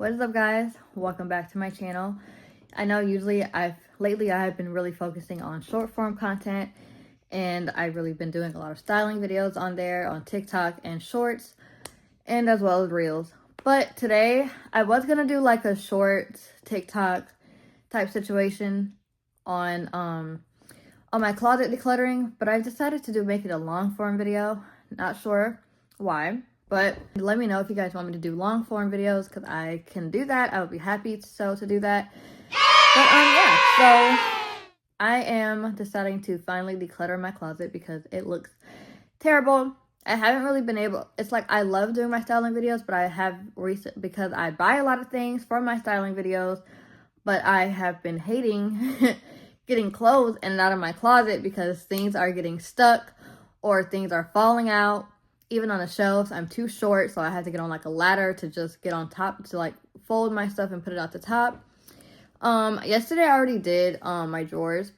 What is up, guys? Welcome back to my channel. I know lately I have been really focusing on short form content, and I've really been doing a lot of styling videos on there on TikTok and shorts, and as well as reels. But today I was gonna do like a short TikTok type situation on my closet decluttering, but I've decided to make it a long form video. Not sure why, but let me know if you guys want me to do long form videos, because I can do that. I would be happy to do that. But yeah, so I am deciding to finally declutter my closet because it looks terrible. I haven't really been able, it's like I love doing my styling videos, but I have because I buy a lot of things for my styling videos, but I have been hating getting clothes in and out of my closet because things are getting stuck or things are falling out. Even on the shelves, I'm too short, so I had to get on like a ladder to just get on top to like fold my stuff and put it at the top. Yesterday I already did my drawers.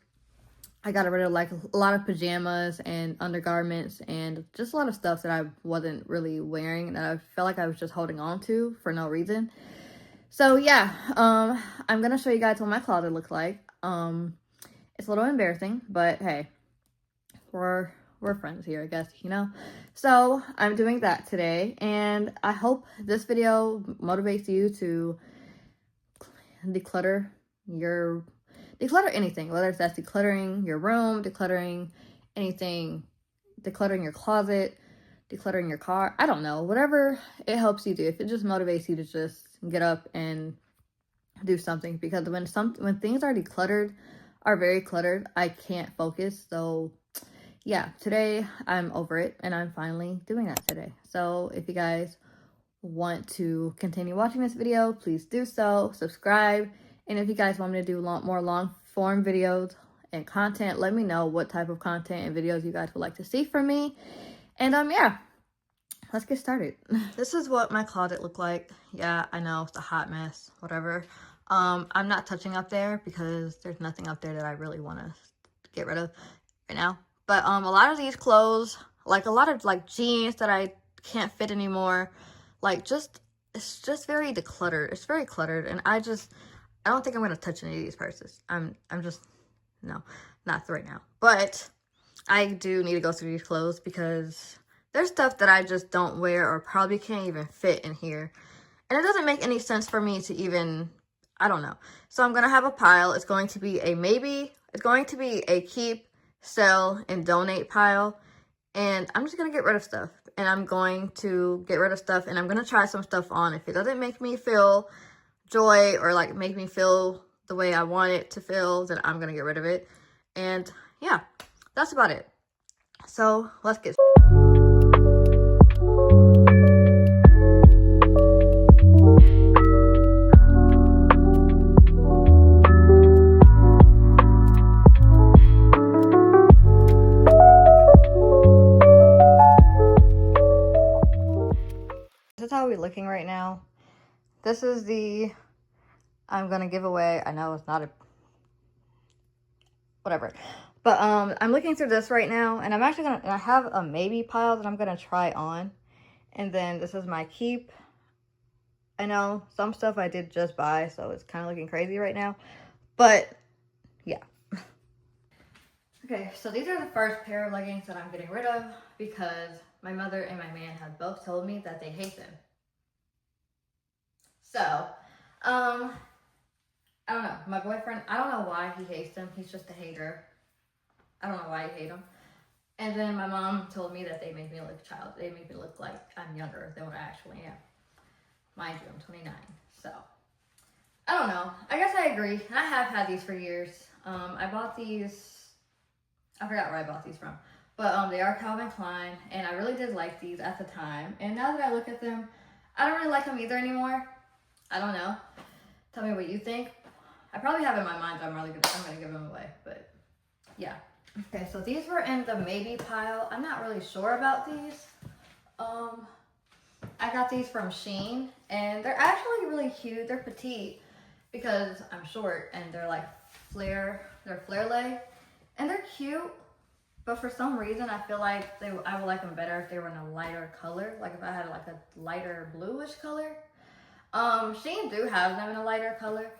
I got rid of like a lot of pajamas and undergarments and just a lot of stuff that I wasn't really wearing that I felt like I was just holding on to for no reason. So yeah, I'm gonna show you guys what my closet looks like. It's a little embarrassing, but hey, we're friends here, I guess, you know? So I'm doing that today, and I hope this video motivates you to declutter anything, whether it's that's decluttering your room, decluttering anything, decluttering your closet, decluttering your car. I don't know, whatever it helps you do. If it just motivates you to just get up and do something, because when things are decluttered, are very cluttered, I can't focus. So yeah, today I'm over it and I'm finally doing that today. So if you guys want to continue watching this video, please do so, subscribe, and if you guys want me to do more long form videos and content, let me know what type of content and videos you guys would like to see from me. And yeah, let's get started. This is what my closet looked like. Yeah, I know it's a hot mess, whatever. I'm not touching up there because there's nothing up there that I really want to get rid of right now. But a lot of these clothes, like a lot of like jeans that I can't fit anymore, like it's just very decluttered. It's very cluttered, and I don't think I'm gonna touch any of these purses. I'm just, no, not right now. But I do need to go through these clothes because there's stuff that I just don't wear or probably can't even fit in here. And it doesn't make any sense for me to even, I don't know. So I'm going to have a pile. It's going to be a keep, sell, and donate pile. And I'm just going to get rid of stuff. And I'm going to get rid of stuff, and I'm going to try some stuff on. If it doesn't make me feel joy or like make me feel the way I want it to feel, then I'm going to get rid of it. And yeah, that's about it. So let's get started. This is how we're looking right now. This is the I'm gonna give away. I know it's not a whatever, but I'm looking through this right now, and I have a maybe pile that I'm gonna try on, and then this is my keep. I know some stuff I did just buy, so it's kind of looking crazy right now, but yeah. Okay, so these are the first pair of leggings that I'm getting rid of because my mother and my man have both told me that they hate them. So, I don't know. My boyfriend, I don't know why he hates them. He's just a hater. I don't know why he hates them. And then my mom told me that they make me look a child. They make me look like I'm younger than what I actually am. Mind you, I'm 29. So, I don't know. I guess I agree. I have had these for years. I bought these, I forgot where I bought these from. But they are Calvin Klein, and I really did like these at the time. And now that I look at them, I don't really like them either anymore. I don't know. Tell me what you think. I probably have in my mind that I'm gonna give them away, but yeah. Okay, so these were in the maybe pile. I'm not really sure about these. I got these from Shein, and they're actually really cute. They're petite because I'm short, and they're like flare leg, and they're cute. But for some reason, I feel like I would like them better if they were in a lighter color. Like if I had like a lighter bluish color. Shein do have them in a lighter color.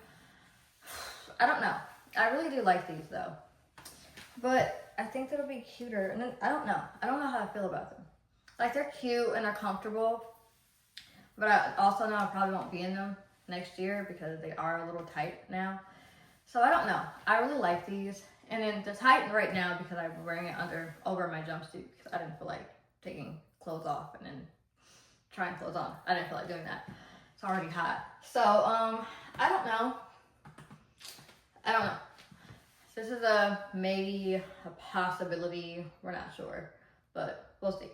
I don't know. I really do like these though. But I think that'll be cuter. And then I don't know. I don't know how I feel about them. Like they're cute and they're comfortable. But I also know I probably won't be in them next year because they are a little tight now. So I don't know. I really like these. And then the tighten right now because I'm wearing it over my jumpsuit because I didn't feel like taking clothes off and then trying clothes on. I didn't feel like doing that. It's already hot. So, I don't know. I don't know. This is maybe a possibility. We're not sure, but we'll see.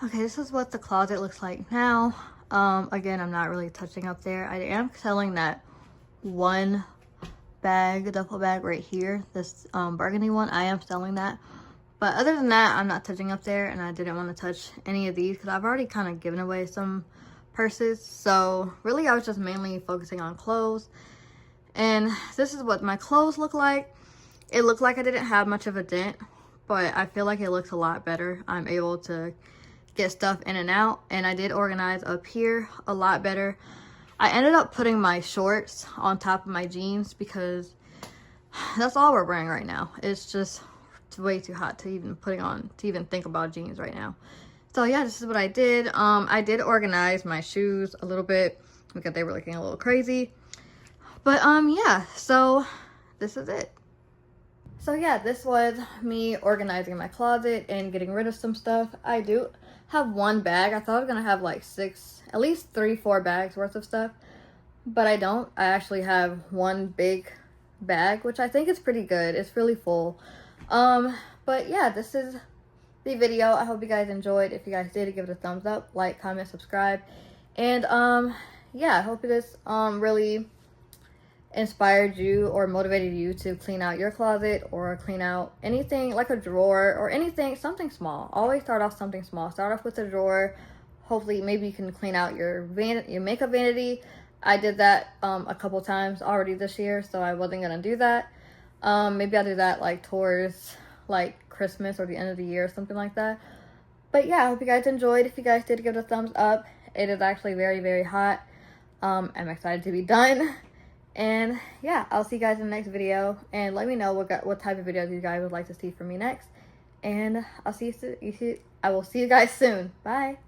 Okay, this is what the closet looks like now. Again, I'm not really touching up there. I am selling that one bag, duffel bag right here, this burgundy one. I am selling that. But other than that, I'm not touching up there, and I didn't want to touch any of these because I've already kind of given away some purses. So really, I was just mainly focusing on clothes. And this is what my clothes look like. It looked like I didn't have much of a dent, but I feel like it looks a lot better. I'm able to get stuff in and out, and I did organize up here a lot better. I ended up putting my shorts on top of my jeans because that's all we're wearing right now. It's way too hot to even think about jeans right now. So yeah, this is what I did. I did organize my shoes a little bit because they were looking a little crazy. But yeah, so this is it. So yeah, this was me organizing my closet and getting rid of some stuff. I do have one bag. I thought I was gonna have like at least 3-4 bags worth of stuff, but I don't. I actually have one big bag, which I think is pretty good. It's really full. But yeah, this is the video. I hope you guys enjoyed. If you guys did, give it a thumbs up, like, comment, subscribe, and yeah, I hope this really inspired you or motivated you to clean out your closet or clean out anything like a drawer or anything, something small. Always start off something small. Start off with a drawer. Hopefully maybe you can clean out your makeup vanity. I did that a couple times already this year, so I wasn't gonna do that. Maybe I'll do that like towards like Christmas or the end of the year or something like that. But yeah, I hope you guys enjoyed. If you guys did, give it a thumbs up. It is actually very, very hot. I'm excited to be done. And yeah, I'll see you guys in the next video, and let me know what type of videos you guys would like to see from me next. And I will see you guys soon. Bye.